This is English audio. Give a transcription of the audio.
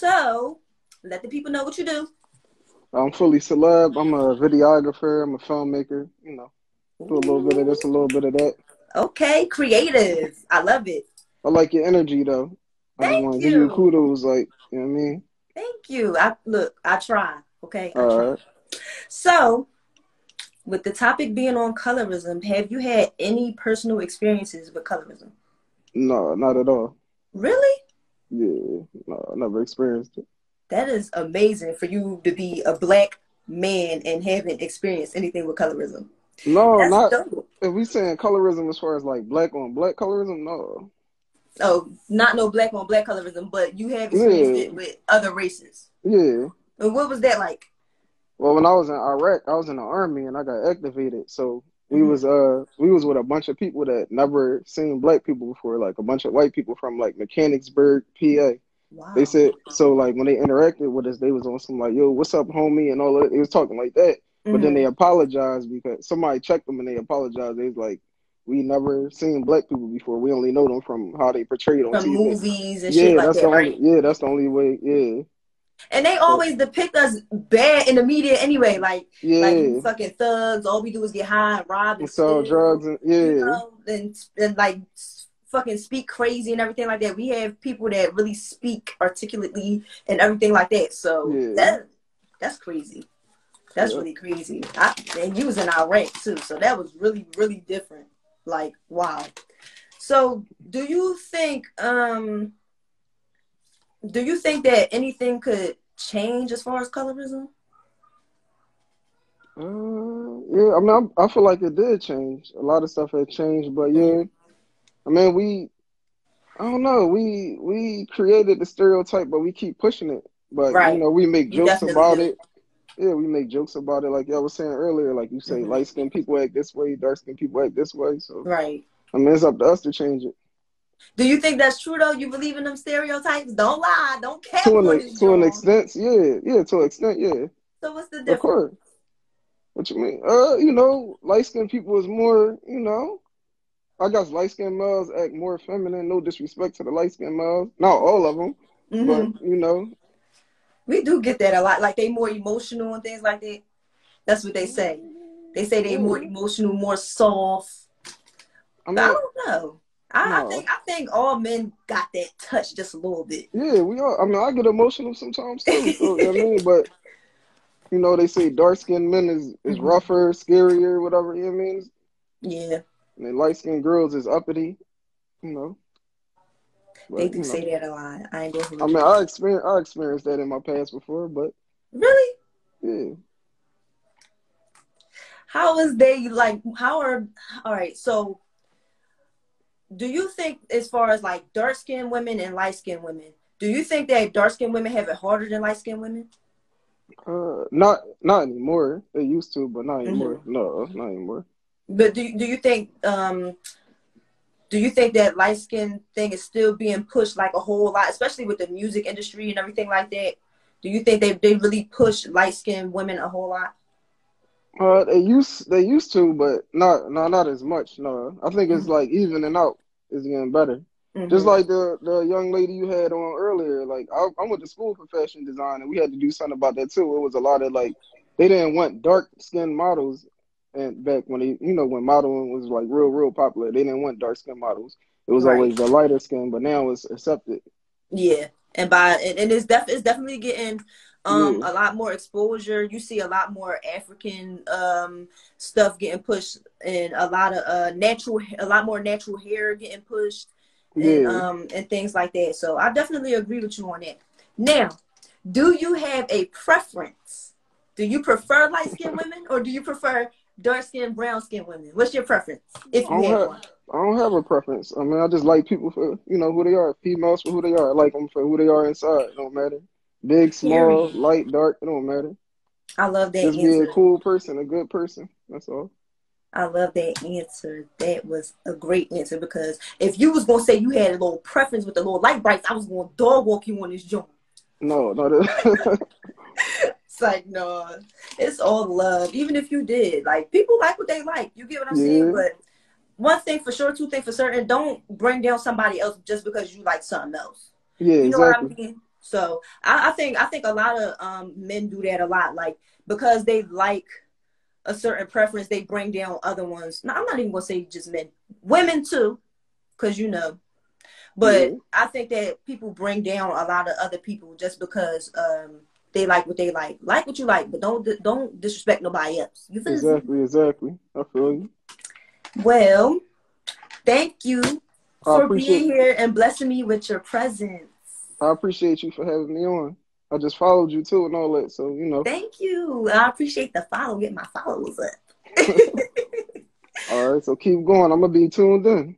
So, let the people know what you do. I'm fully celeb. I'm a videographer. I'm a filmmaker. Do a little bit of this, a little Ooh, bit of that. okay, creative. I love it. I like your energy though. I just Thank want to give you you. kudos, like, you know what I mean? Thank you. I try. Okay, I try. All right. So, with the topic being on colorism, have you had any personal experiences with colorism? No, not at all. Really? Yeah, no, I never experienced it. That is amazing for you to be a black man and haven't experienced anything with colorism. No, That's not dope. if we saying colorism as far as like black on black colorism. No. Oh, not no black on black colorism, but you have experienced Yeah, it with other races. yeah. And what was that like? Well, when I was in Iraq, I was in the army and I got activated. So Hmm. we was with a bunch of people that never seen black people before, like a bunch of white people from like Mechanicsburg, PA. They Wow. said so like when they interacted with us, they was on some like, yo, what's up, homie, and all that. They was talking like that. But then they Hmm. apologized because somebody checked them and they apologized. They was like, we never seen black people before. We only know them from how they portrayed on From TV. movies and shit like that, right? Yeah, that's the only way. Yeah. And they So always depict us bad in the media anyway. Like we yeah. fucking thugs. All we do is get high and rob and And sell steal. drugs and You yeah. know, and like fucking speak crazy and everything like that. We have people that really speak articulately and everything like that. So Yeah. that's crazy. That's Yeah. really crazy. And you was in our rank too, so that was really, really different. Like, wow. So do you think that anything could change as far as colorism? Yeah, I mean, I feel like it did change. A lot of stuff had changed, but yeah, Mhm. I mean, I don't know, we created the stereotype, but we keep pushing it. But Right. we make You jokes definitely about do. it. Yeah, we make jokes about it. Like I was saying earlier, like you say, Hmm. light skinned people act this way, dark skinned people act this way. So Right. I mean, it's up to us to change it. Do you think that's true though? You believe in them stereotypes? Don't lie. Don't cap on this, To an John. extent, yeah, yeah, to an extent, yeah, So what's the of difference? course. What you mean? Light skinned people is more, I guess light skinned males act more feminine. No disrespect to the light skinned males, not all of them, but Hmm. We do get that a lot. Like they more emotional and things like that. That's what they say. They say they more yeah. emotional, more soft. I But I mean, don't know. I no, think I think all men got that touch just a little bit. yeah, we are. I mean, I get emotional sometimes too. So you know what I mean, but they say dark skinned men is Hmm. rougher, scarier, whatever. You know what I mean, Yeah, and then light skinned girls is uppity. You know, they but do say that a lot. I ain't gonna I hold mean, you. I experienced that in my past before, but Really? yeah. How is they like? How are all right? So, do you think, as far as like dark skinned women and light skinned women, do you think that dark skinned women have it harder than light skinned women? Not anymore. They used to, but not Hmm. anymore. No, not anymore. But do you think that light skin thing is still being pushed like a whole lot, especially with the music industry and everything like that? Do you think they really push light skinned women a whole lot? They used to, but not as much. No, I think it's Hmm. like evening out. It's getting better. Just Hmm. like the young lady you had on earlier. Like I went to school for fashion design, and we had to do something about that too. It was a lot of like they didn't want dark skinned models, and back when when modeling was like real popular, they didn't want dark skinned models. It was Right. always the lighter skin, but now it's accepted. Yeah. And it's definitely getting Yeah, a lot more exposure. You see a lot more African stuff getting pushed, and a lot more natural hair getting pushed, yeah. and things like that. So I definitely agree with you on that. Now, do you have a preference? Do you prefer light skinned women, or do you prefer dark skinned, brown skinned women? What's your preference, if I you don't have have one? I don't have a preference. I mean, I just like people for who they are. Females for who they are. I like them for who they are inside. It don't matter. Big, small, Period. light, dark. It don't matter. I love that Just be a answer. cool person, a good person. That's all. I love that answer. That was a great answer, because if you was gonna say you had a little preference with the little light brights, I was gonna dog walk you on this joint. No, no. That, It's like, no, it's all love. Even if you did, like, people like what they like. You get what I'm saying? yeah, But one thing for sure, two things for certain, don't bring down somebody else just because you like something else. yeah, You know what I exactly. mean? So I think a lot of men do that a lot, like because they like a certain preference, they bring down other ones. No, I'm not even gonna say just men, women too, because you know. But Yeah, I think that people bring down a lot of other people just because they like what they like. Like what you like, but don't disrespect nobody else. You feel me? exactly. I feel you. Well, thank you I for being appreciate here and blessing me with your presence. I appreciate you for having me on. I just followed you too and all that, so you know. Thank you. I appreciate the follow. Get my followers up. All right, so keep going. I'm gonna be tuned in.